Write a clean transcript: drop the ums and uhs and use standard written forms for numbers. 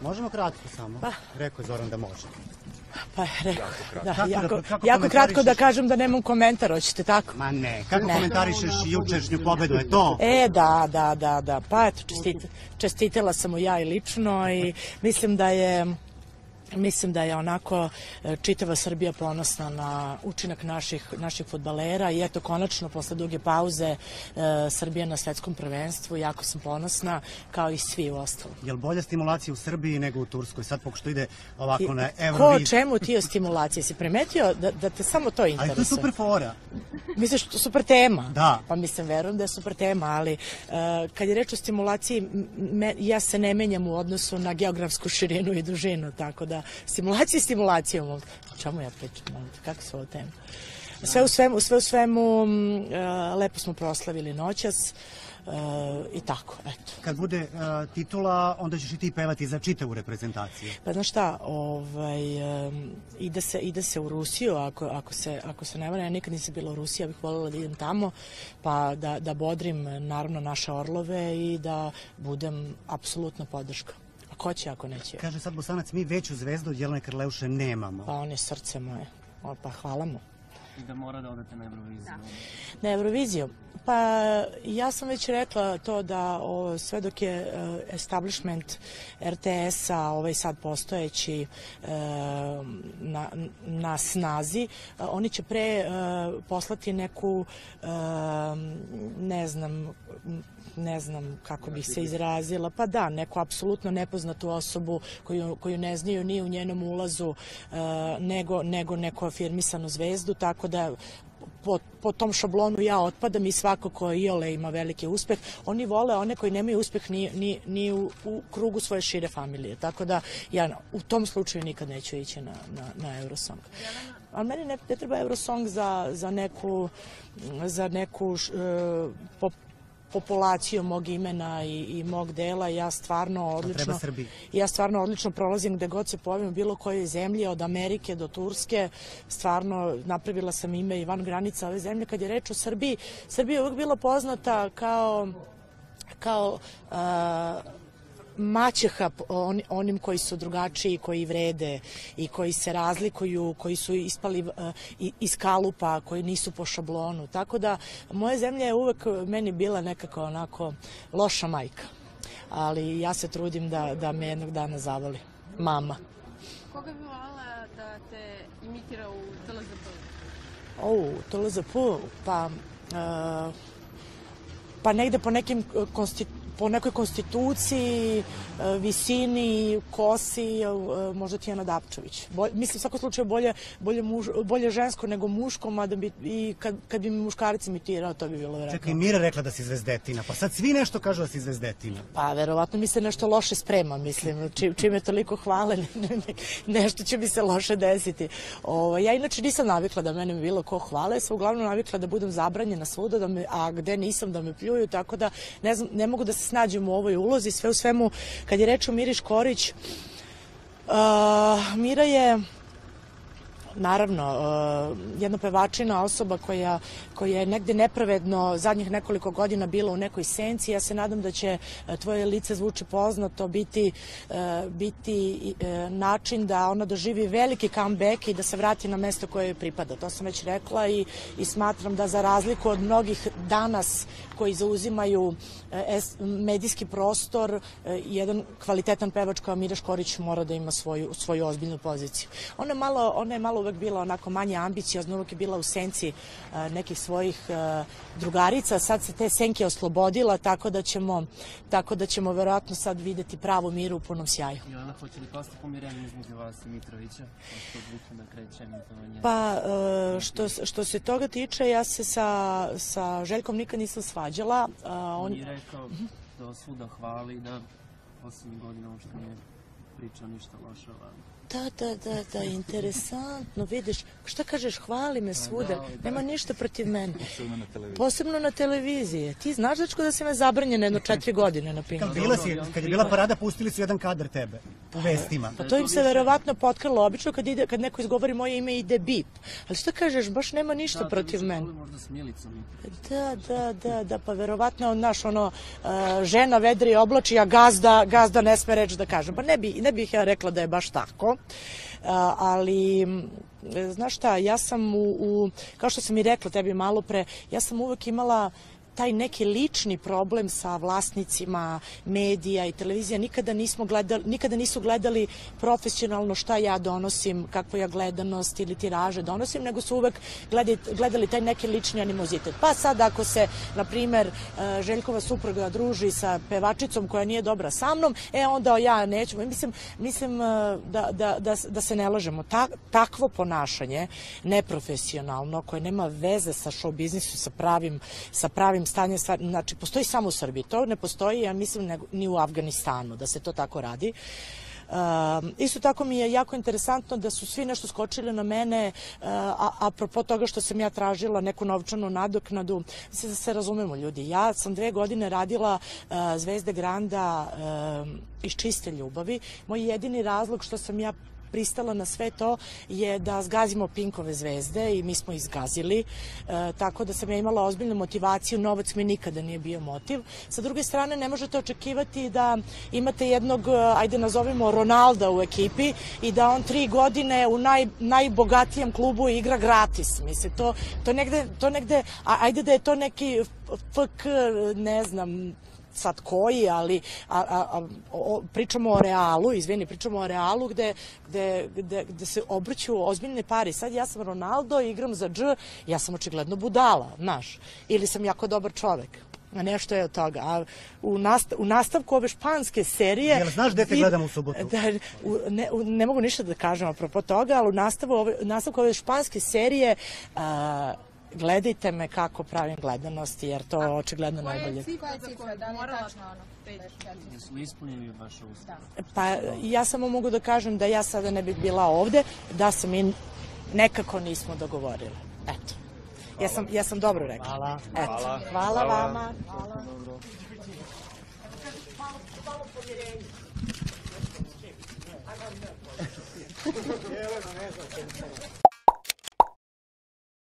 Možemo kratko samo. Rekao je Zoran da može. Pa jako kratko da kažem da nemam komentar, hoćete tako? Ma ne, kako komentarišeš jučerašnju pobedu, je to? Da, pa eto, čestitala sam mu ja i lično i mislim da je onako čitava Srbija ponosna na učinak naših fudbalera i eto konačno posle duge pauze Srbija na svetskom prvenstvu, jako sam ponosna kao i svi u ostalom. Je li bolja stimulacija u Srbiji nego u Turskoj? Sad pošto ide ovako na Euroviziju. Čemu ti je stimulacija? Si primetio da te samo to interesuje? Ali to je super fora. Misliš, super tema? Da. Pa mislim, verujem da je super tema, ali kad je reč o stimulaciji, ja se ne menjam u odnosu na geografsku širinu i dužinu, tako da stimulacijom, o čemu ja pričam, kako su ovo teme? Sve u svemu, lepo smo proslavili noćas i tako, eto. Kad bude titula, onda ćeš i ti pevati za čitavu reprezentaciju. Pa znaš šta, ide se u Rusiju, ako se ne varam, ja nikad nisam bila u Rusiji, ja bih voljela da idem tamo, pa da bodrim naravno naše orlove i da budem apsolutna podrška. A ko će ako neće? Kaže sad Bosanac, mi veću zvezdu od Jelene Karleuše nemamo. Pa on je srce moje, pa hvala mu. I da mora da odete na Euroviziju. Na Euroviziju? Pa ja sam već rekla to da sve dok je establishment RTS-a, ovaj sad postojeći na snazi, oni će pre poslati neku, ne znam kako bih se izrazila, pa da, neku apsolutno nepoznatu osobu koju ne znaju ni u njenom ulazu nego neku afirmisanu zvezdu, tako da po tom šablonu ja otpadam i svako ko iole ima veliki uspeh. Oni vole one koji nemaju uspeh ni u krugu svoje šire familije, tako da ja u tom slučaju nikad neću ići na Eurosong. Ali meni ne treba Eurosong za neku populaciju mog imena i mog dela. Ja stvarno odlično prolazim gde god se pojavim u bilo kojoj zemlji, od Amerike do Turske. Stvarno napravila sam ime i van granica ove zemlje. Kad je reč o Srbiji, Srbija je uvijek bila poznata kao maćeha onim koji su drugačiji, koji vrede i koji se razlikuju, koji su ispali iz kalupa, koji nisu po šablonu. Tako da moja zemlja je uvek meni bila nekako onako loša majka. Ali ja se trudim da me jednog dana zavoli. Mama. Koga bi voljela da te imitira u TLZP? U TLZP? Pa negde po nekoj konstituciji, visini, kosi, možda Tijana Dapčević. Mislim, u svakom slučaju bolje žensko nego muško, mada i kad bi mi muškarac imitirao, to bi bilo vjerojatno. Čekaj, Mira rekla da si zvezdetina, pa sad svi nešto kažu da si zvezdetina. Pa, verovatno mi se nešto loše sprema, mislim, čim je toliko hvale, nešto će mi se loše desiti. Ja inače nisam navikla da mene bilo ko hvale, sam uglavnom navikla da budem zabranjena svuda, a gde nisam da me pljuju, tako da ne mogu da se snađem u ovoj ulozi. Sve u svemu, kad je reč o Miri Škorić, Mira je naravno jedna pevačina, osoba koja je negde nepravedno zadnjih nekoliko godina bila u nekoj senci. Ja se nadam da će tvoje lice zvuči poznato biti način da ona doživi veliki comeback i da se vrati na mesto koje joj pripada. To sam već rekla i smatram da za razliku od mnogih danas koji zauzimaju medijski prostor, jedan kvalitetan pevač kao Mira Škorić mora da ima svoju ozbiljnu poziciju. Ona je malo uvek bila onako manje ambiciozna, uvek je bila u senci nekih svojih drugarica, sad se te senke oslobodila, tako da ćemo verovatno sad videti pravu Miru u punom sjaju. Jelena, hoće li pasti pomirenje između vas i Mitrovića? Pa, što se toga tiče, ja se sa Željkom nikad nisam svađala. On je rekao da vas svuda hvali, da 8 godina uopšte nije pričao ništa loše o vama. Da, interesantno, vidiš, šta kažeš, hvali me svuda, nema ništa protiv mene. Posebno na televiziji. Ti znaš, dečko, da si me zabranjena jedno 4 godine na Pinku. Kad je bila parada, pustili su jedan kadar tebe u vestima. Pa to im se verovatno potkralo. Obično kad neko izgovori moje ime ide bip. Ali šta kažeš, baš nema ništa protiv mene. Možda s Milicom. Da, pa verovatno, naš, žena vedri i oblači, a gazda ne sme reći da kažem. Pa ne bih ja rekla da je baš tako. Ali, znaš šta, ja sam kao što sam i rekla tebi malo pre, ja sam uvek imala taj neki lični problem sa vlasnicima medija i televizija. Nikada nisu gledali profesionalno šta ja donosim, kakvu ja gledanost ili tiraže donosim, nego su uvek gledali taj neki lični animozitet. Pa sad ako se, na primer, Željkova supruga druži sa pevačicom koja nije dobra sa mnom, onda ja neću. Mislim da se ne lažemo. Takvo ponašanje, neprofesionalno, koje nema veze sa show biznisu, sa pravim stanje stvari, znači postoji samo u Srbiji, to ne postoji, ja mislim, ni u Afganistanu da se to tako radi. Isto tako mi je jako interesantno da su svi nešto skočili na mene apropo toga što sam ja tražila neku novčanu nadoknadu. Mislim da se razumemo, ljudi, ja sam 2 godine radila Zvezde Granda iz čiste ljubavi. Moj jedini razlog što sam ja pristala na sve to je da zgazimo Pinkove zvezde i mi smo ih zgazili, tako da sam ja imala ozbiljnu motivaciju, novac mi nikada nije bio motiv. Sa druge strane, ne možete očekivati da imate jednog, ajde nazovimo Ronalda u ekipi i da on 3 godine u najbogatijem klubu igra gratis. Mislim, to negde, ajde da je to neki FK, ne znam sad koji, ali pričamo o Realu, pričamo o Realu gde se obrću ozbiljne pare. Sad ja sam Ronaldo, igram za dž, ja sam očigledno budala, znaš, ili sam jako dobar čovek. Nešto je od toga. A u nastavku ove španske serije... Jel znaš gde te gledam u subotu? Ne mogu ništa da kažem apropo toga, ali u nastavku ove španske serije gledajte me kako pravim gledanosti, jer to očigledno najbolje. Koja je cifra? Da li je tačno ono? Jesu li ispunili vaše uslove? Pa ja samo mogu da kažem da ja sada ne bih bila ovde, da se mi nekako nismo dogovorili. Eto. Ja sam dobro rekla. Hvala. Eto. Hvala vama. Hvala. Malo povjerenje.